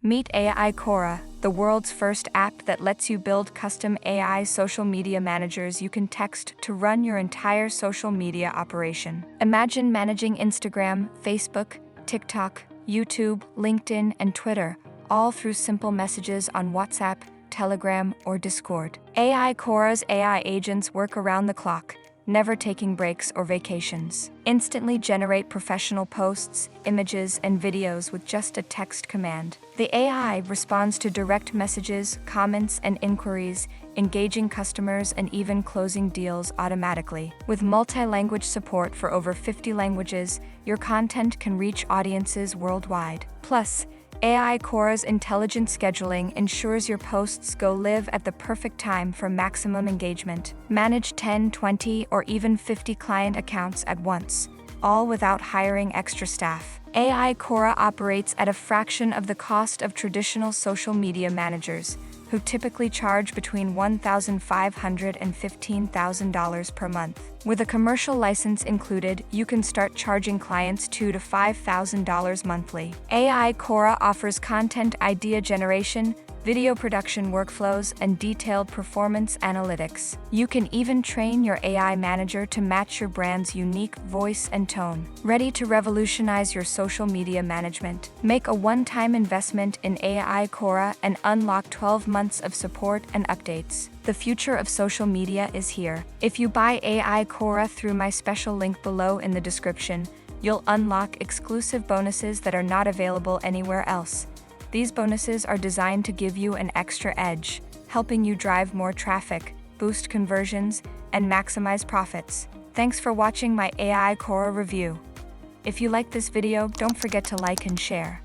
Meet AI-cora, the world's first app that lets you build custom AI social media managers you can text to run your entire social media operation. Imagine managing Instagram, Facebook, TikTok, YouTube, LinkedIn, and Twitter, all through simple messages on WhatsApp, Telegram, or Discord. AI-cora's AI agents work around the clock, never taking breaks or vacations. Instantly generate professional posts, images, and videos with just a text command. The AI responds to direct messages, comments, and inquiries, engaging customers and even closing deals automatically. With multi-language support for over 50 languages, your content can reach audiences worldwide. Plus, AI-cora's intelligent scheduling ensures your posts go live at the perfect time for maximum engagement. Manage 10, 20, or even 50 client accounts at once, all without hiring extra staff. AI-cora operates at a fraction of the cost of traditional social media managers, who typically charge between $1,500 and $15,000 per month. With a commercial license included, you can start charging clients $2,000 to $5,000 monthly. AI-cora offers content idea generation, video production workflows, and detailed performance analytics. You can even train your AI manager to match your brand's unique voice and tone. Ready to revolutionize your social media management? Make a one-time investment in AI-cora and unlock 12 months of support and updates. The future of social media is here. If you buy AI-cora through my special link below in the description, you'll unlock exclusive bonuses that are not available anywhere else. These bonuses are designed to give you an extra edge, helping you drive more traffic, boost conversions, and maximize profits. Thanks for watching my AI-cora review. If you like this video, don't forget to like and share.